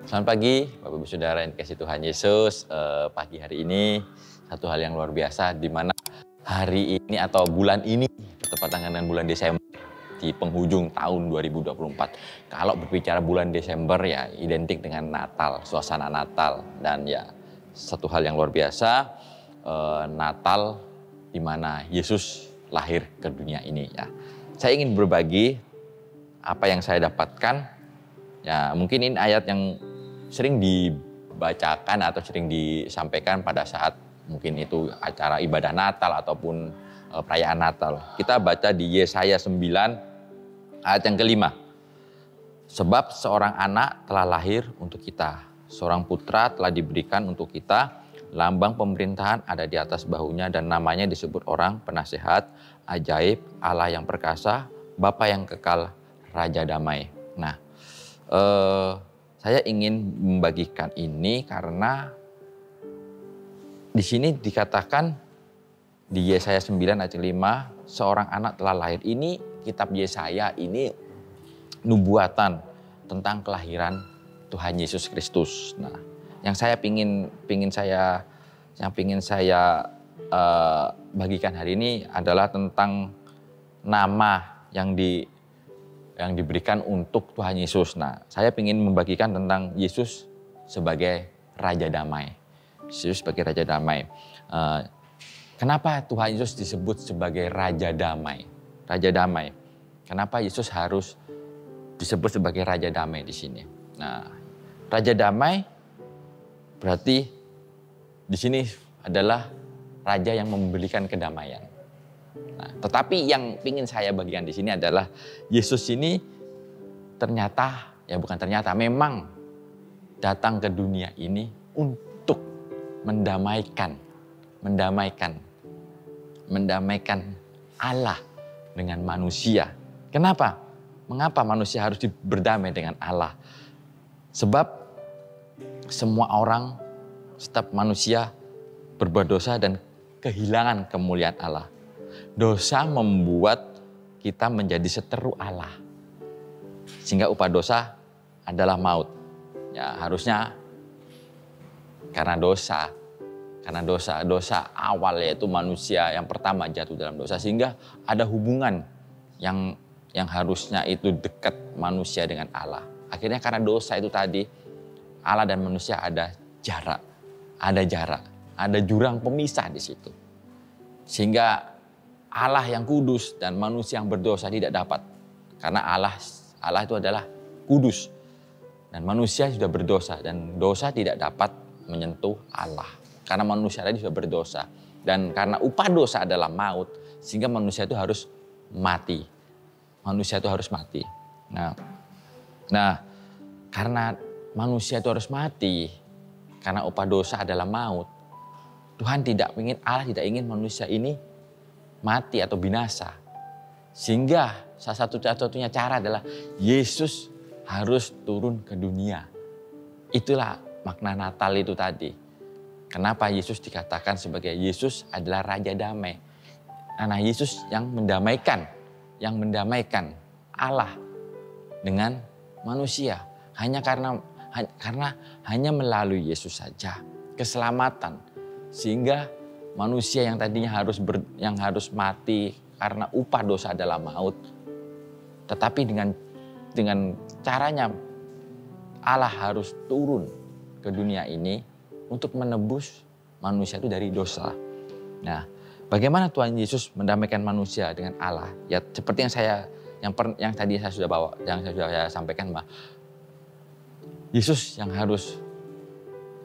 Selamat pagi, Bapak Ibu Saudara yang dikasihi Tuhan Yesus. Pagi hari ini satu hal yang luar biasa, di mana hari ini atau bulan ini bertepatan dengan bulan Desember di penghujung tahun 2024. Kalau berbicara bulan Desember ya identik dengan Natal, suasana Natal, dan ya satu hal yang luar biasa, Natal di mana Yesus lahir ke dunia ini ya. Saya ingin berbagi apa yang saya dapatkan. Ya, mungkin ini ayat yang sering dibacakan atau sering disampaikan pada saat mungkin itu acara ibadah Natal ataupun perayaan Natal. Kita baca di Yesaya 9 ayat yang kelima. Sebab seorang anak telah lahir untuk kita, seorang putra telah diberikan untuk kita, lambang pemerintahan ada di atas bahunya dan namanya disebut orang penasehat, ajaib, Allah yang perkasa, Bapa yang kekal, Raja damai. Nah, saya ingin membagikan ini karena di sini dikatakan di Yesaya 9 ayat 5, seorang anak telah lahir. Ini kitab Yesaya, ini nubuatan tentang kelahiran Tuhan Yesus Kristus. Nah, yang pingin saya bagikan hari ini adalah tentang nama yang diberikan untuk Tuhan Yesus. Nah, saya ingin membagikan tentang Yesus sebagai Raja Damai. Yesus sebagai Raja Damai. Kenapa Tuhan Yesus disebut sebagai Raja Damai? Raja Damai. Kenapa Yesus harus disebut sebagai Raja Damai di sini? Nah, Raja Damai berarti di sini adalah Raja yang memberikan kedamaian. Nah, tetapi yang ingin saya bagikan di sini adalah Yesus ini memang datang ke dunia ini untuk mendamaikan Allah dengan manusia. Kenapa? Mengapa manusia harus berdamai dengan Allah? Sebab setiap manusia berbuat dosa dan kehilangan kemuliaan Allah. Dosa membuat kita menjadi seteru Allah. Sehingga upah dosa adalah maut. Ya, harusnya karena dosa awal yaitu manusia yang pertama jatuh dalam dosa, sehingga ada hubungan yang harusnya itu dekat manusia dengan Allah. Akhirnya karena dosa itu tadi, Allah dan manusia ada jarak, ada jurang pemisah di situ. Sehingga Allah yang kudus dan manusia yang berdosa tidak dapat. Karena Allah itu adalah kudus. Dan manusia sudah berdosa. Dan dosa tidak dapat menyentuh Allah. Karena manusia tadi sudah berdosa. Dan karena upah dosa adalah maut. Sehingga manusia itu harus mati. Nah, karena manusia itu harus mati. Karena upah dosa adalah maut. Allah tidak ingin manusia ini mati atau binasa. Sehingga salah satunya cara adalah Yesus harus turun ke dunia. Itulah makna Natal itu tadi. Kenapa Yesus dikatakan sebagai Yesus adalah Raja Damai. Karena Yesus yang mendamaikan Allah dengan manusia. Karena hanya melalui Yesus saja keselamatan. Sehingga manusia yang tadinya harus mati karena upah dosa adalah maut. Tetapi dengan caranya Allah harus turun ke dunia ini untuk menebus manusia itu dari dosa. Nah, bagaimana Tuhan Yesus mendamaikan manusia dengan Allah? Ya seperti yang tadi saya sudah sampaikan, bahwa Yesus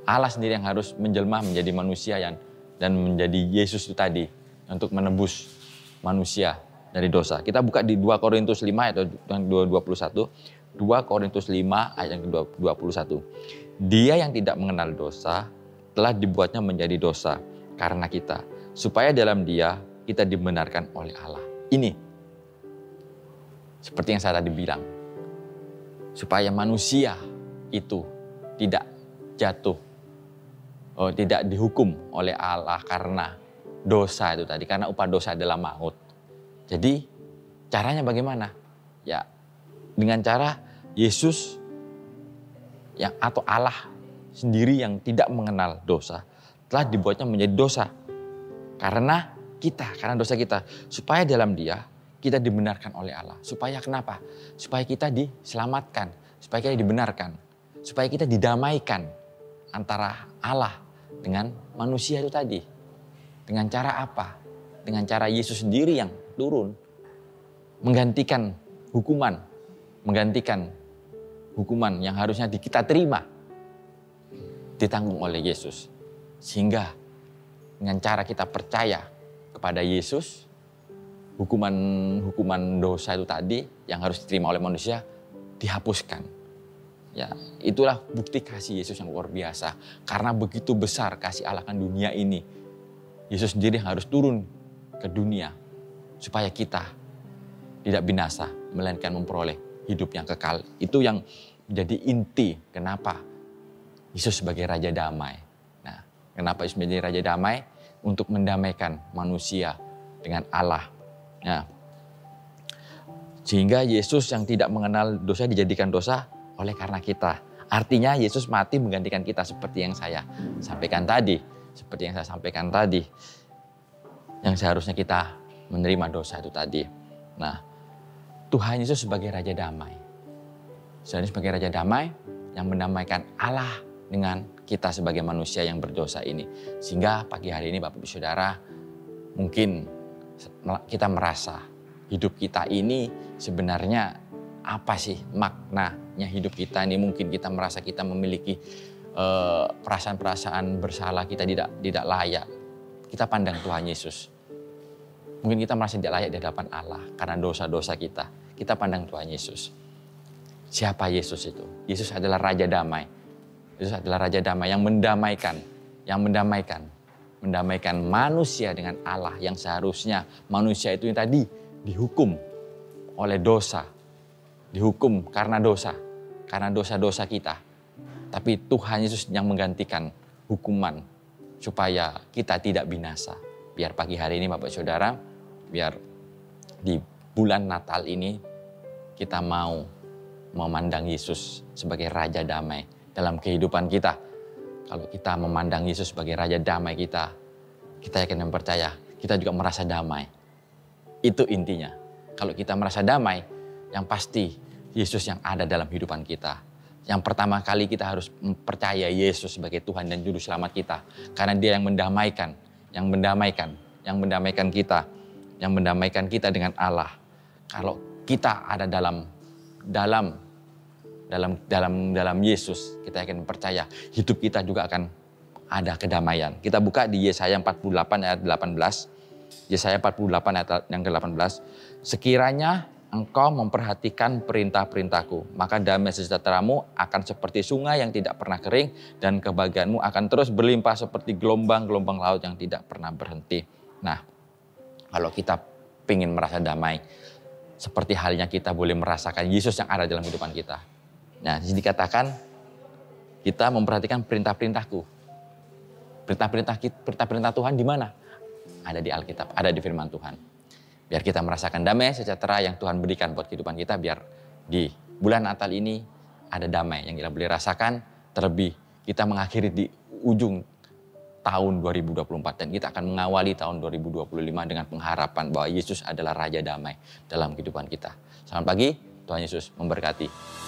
Allah sendiri yang harus menjelma menjadi manusia dan menjadi Yesus itu tadi untuk menebus manusia dari dosa. Kita buka di 2 Korintus 5 ayat 21. 2 Korintus 5 ayat 21. Dia yang tidak mengenal dosa telah dibuatnya menjadi dosa karena kita, supaya dalam Dia kita dibenarkan oleh Allah. Ini seperti yang saya tadi bilang, supaya manusia itu tidak jatuh, tidak dihukum oleh Allah karena dosa itu tadi, karena upah dosa adalah maut. Jadi caranya bagaimana? Ya, dengan cara Yesus yang atau Allah sendiri yang tidak mengenal dosa telah dibuatnya menjadi dosa karena dosa kita, supaya dalam Dia kita dibenarkan oleh Allah. Supaya kenapa? Supaya kita diselamatkan, supaya kita dibenarkan, supaya kita didamaikan antara Allah dengan manusia itu tadi. Dengan cara apa? Dengan cara Yesus sendiri yang turun menggantikan hukuman yang harusnya kita terima ditanggung oleh Yesus. Sehingga dengan cara kita percaya kepada Yesus, hukuman dosa itu tadi yang harus diterima oleh manusia dihapuskan. Ya, itulah bukti kasih Yesus yang luar biasa. Karena begitu besar kasih Allah akan dunia ini, Yesus sendiri harus turun ke dunia supaya kita tidak binasa, melainkan memperoleh hidup yang kekal. Itu yang menjadi inti kenapa Yesus sebagai Raja Damai. Nah, kenapa Yesus menjadi Raja Damai? Untuk mendamaikan manusia dengan Allah. Nah, sehingga Yesus yang tidak mengenal dosa dijadikan dosa oleh karena kita. Artinya Yesus mati menggantikan kita seperti yang saya sampaikan tadi. Yang seharusnya kita menerima dosa itu tadi. Nah, Tuhan Yesus sebagai Raja Damai. Sebagai Raja Damai yang mendamaikan Allah dengan kita sebagai manusia yang berdosa ini. Sehingga pagi hari ini Bapak Ibu Saudara, mungkin kita merasa hidup kita ini sebenarnya apa sih maknanya hidup kita ini. Mungkin kita merasa kita memiliki perasaan-perasaan bersalah, kita tidak layak. Kita pandang Tuhan Yesus. Mungkin kita merasa tidak layak di hadapan Allah karena dosa-dosa kita. Kita pandang Tuhan Yesus. Siapa Yesus itu? Yesus adalah Raja Damai. Yesus adalah Raja Damai yang mendamaikan manusia dengan Allah yang seharusnya manusia itu yang tadi dihukum oleh dosa. Dihukum karena dosa-dosa kita. Tapi Tuhan Yesus yang menggantikan hukuman supaya kita tidak binasa. Biar pagi hari ini Bapak Saudara, biar di bulan Natal ini kita mau memandang Yesus sebagai Raja Damai dalam kehidupan kita. Kalau kita memandang Yesus sebagai Raja Damai kita yakin dan percaya kita juga merasa damai. Itu intinya. Kalau kita merasa damai, yang pasti Yesus yang ada dalam kehidupan kita. Yang pertama kali kita harus percaya Yesus sebagai Tuhan dan Juru Selamat kita. Karena Dia yang mendamaikan kita dengan Allah. Kalau kita ada dalam Yesus, kita akan percaya hidup kita juga akan ada kedamaian. Kita buka di Yesaya 48 ayat 18. Yesaya 48 ayat yang ke-18. Sekiranya engkau memperhatikan perintah-perintahku, maka damai sejahteramu akan seperti sungai yang tidak pernah kering, dan kebahagiaanmu akan terus berlimpah seperti gelombang-gelombang laut yang tidak pernah berhenti. Nah, kalau kita ingin merasa damai, seperti halnya kita boleh merasakan Yesus yang ada dalam kehidupan kita. Nah, di sini dikatakan kita memperhatikan perintah-perintahku. Perintah-perintah Tuhan di mana? Ada di Alkitab, ada di firman Tuhan. Biar kita merasakan damai sejahtera yang Tuhan berikan buat kehidupan kita, biar di bulan Natal ini ada damai yang kita boleh rasakan. Terlebih kita mengakhiri di ujung tahun 2024 dan kita akan mengawali tahun 2025 dengan pengharapan bahwa Yesus adalah Raja Damai dalam kehidupan kita. Selamat pagi, Tuhan Yesus memberkati.